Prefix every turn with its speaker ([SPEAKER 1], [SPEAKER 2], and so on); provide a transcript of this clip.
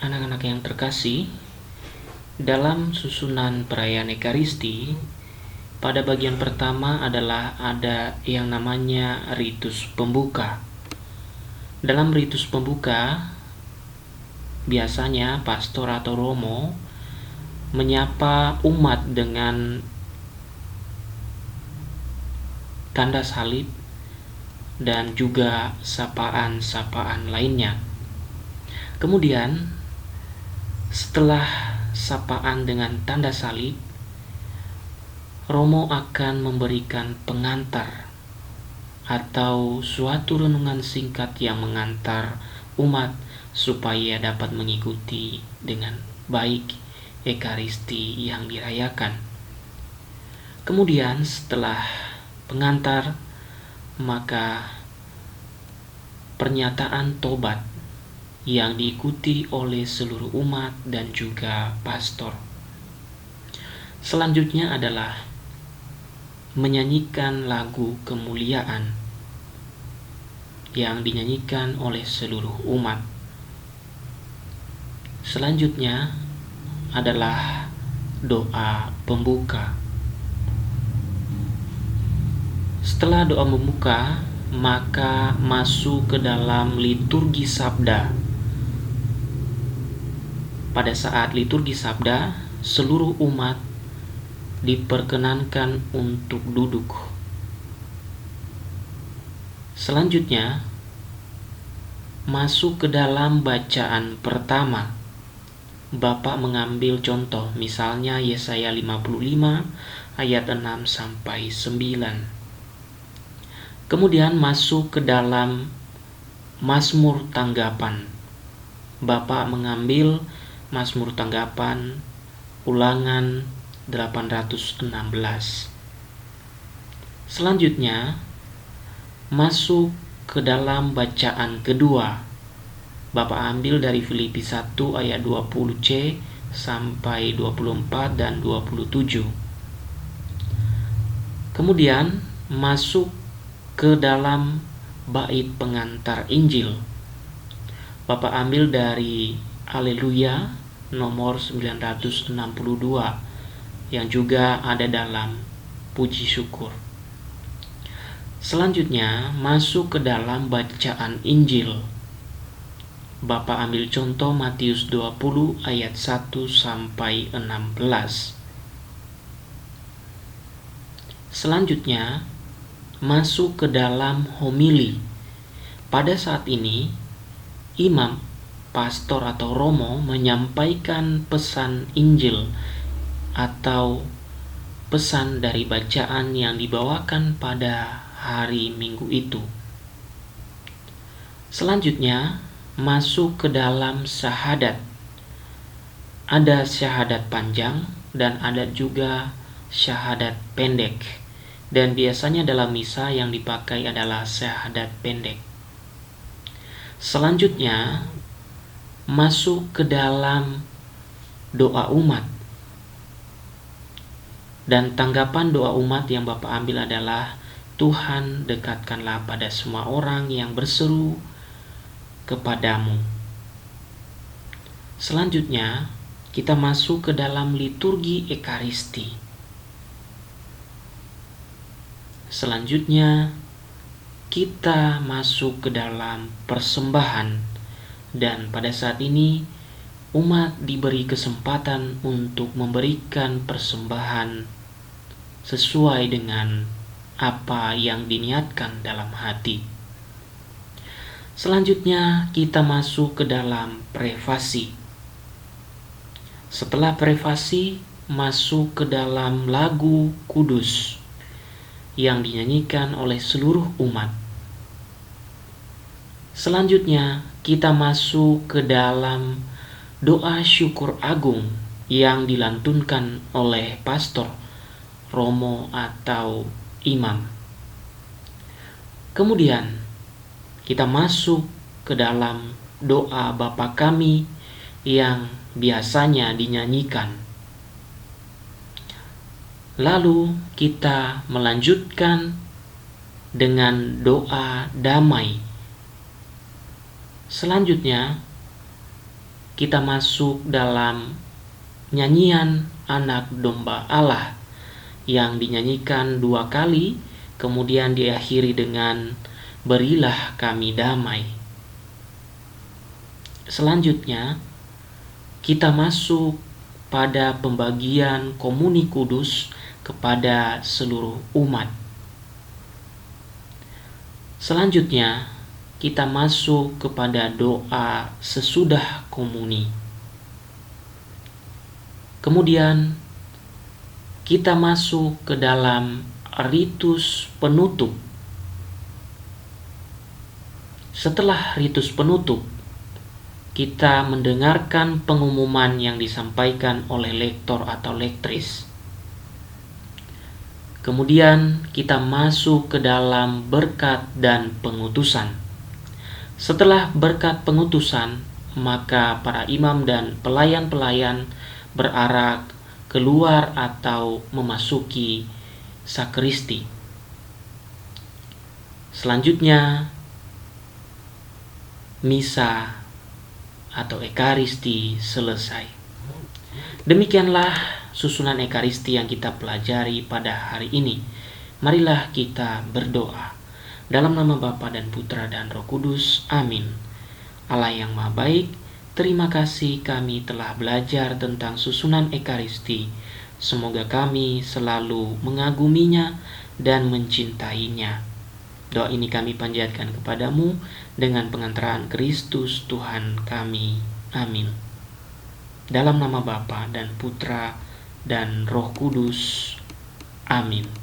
[SPEAKER 1] Anak-anak yang terkasih, dalam susunan perayaan Ekaristi, pada bagian pertama adalah ada yang namanya ritus pembuka. Dalam ritus pembuka, biasanya pastor atau romo menyapa umat dengan tanda salib dan juga sapaan-sapaan lainnya. Kemudian, setelah sapaan dengan tanda salib, romo akan memberikan pengantar atau suatu renungan singkat yang mengantar umat supaya dapat mengikuti dengan baik Ekaristi yang dirayakan. Kemudian setelah pengantar, maka pernyataan tobat yang diikuti oleh seluruh umat dan juga pastor. Selanjutnya adalah menyanyikan lagu kemuliaan yang dinyanyikan oleh seluruh umat. Selanjutnya adalah doa pembuka. Setelah doa pembuka, maka masuk ke dalam liturgi sabda. Pada saat liturgi sabda, seluruh umat diperkenankan untuk duduk. Selanjutnya, masuk ke dalam bacaan pertama. Bapak mengambil contoh, misalnya Yesaya 55 ayat 6 sampai 9. Kemudian masuk ke dalam Mazmur tanggapan. Bapak mengambil Mazmur tanggapan Ulangan 816. Selanjutnya masuk ke dalam bacaan kedua. Bapak ambil dari Filipi 1 ayat 20c sampai 24 dan 27. Kemudian masuk ke dalam bait pengantar Injil. Bapak ambil dari Haleluya nomor 962 yang juga ada dalam puji syukur. Selanjutnya masuk ke dalam bacaan Injil. Bapak ambil contoh Matius 20 ayat 1 sampai 16. Selanjutnya masuk ke dalam homili. Pada saat ini, imam, pastor atau romo menyampaikan pesan Injil atau pesan dari bacaan yang dibawakan pada hari Minggu itu. Selanjutnya masuk ke dalam syahadat. Ada syahadat panjang dan ada juga syahadat pendek. Dan biasanya dalam misa yang dipakai adalah syahadat pendek. Selanjutnya masuk ke dalam doa umat. Dan tanggapan doa umat yang Bapak ambil adalah, Tuhan dekatkanlah pada semua orang yang berseru kepadamu. Selanjutnya kita masuk ke dalam liturgi Ekaristi. Selanjutnya kita masuk ke dalam persembahan, dan pada saat ini umat diberi kesempatan untuk memberikan persembahan sesuai dengan apa yang diniatkan dalam hati. Selanjutnya kita masuk ke dalam prefasi. Setelah prefasi, masuk ke dalam lagu kudus yang dinyanyikan oleh seluruh umat. Selanjutnya kita masuk ke dalam doa syukur agung yang dilantunkan oleh pastor, romo atau imam. Kemudian kita masuk ke dalam doa Bapa Kami yang biasanya dinyanyikan. Lalu kita melanjutkan dengan doa damai. Selanjutnya kita masuk dalam nyanyian Anak Domba Allah yang dinyanyikan 2 kali, kemudian diakhiri dengan berilah kami damai. Selanjutnya, kita masuk pada pembagian komuni kudus kepada seluruh umat. Selanjutnya, kita masuk kepada doa sesudah komuni. Kemudian, kita masuk ke dalam ritus penutup. Setelah ritus penutup, kita mendengarkan pengumuman yang disampaikan oleh lektor atau lektris. Kemudian kita masuk ke dalam berkat dan pengutusan. Setelah berkat pengutusan, maka para imam dan pelayan-pelayan berarak keluar atau memasuki sakristi. Selanjutnya, misa atau ekaristi selesai. Demikianlah susunan ekaristi yang kita pelajari pada hari ini. Marilah kita berdoa. Dalam nama Bapa dan Putra dan Roh Kudus. Amin. Allah yang Maha Baik, terima kasih kami telah belajar tentang susunan ekaristi. Semoga kami selalu mengaguminya dan mencintainya. Doa ini kami panjatkan kepadamu dengan pengantaran Kristus Tuhan kami. Amin. Dalam nama Bapa dan Putra dan Roh Kudus. Amin.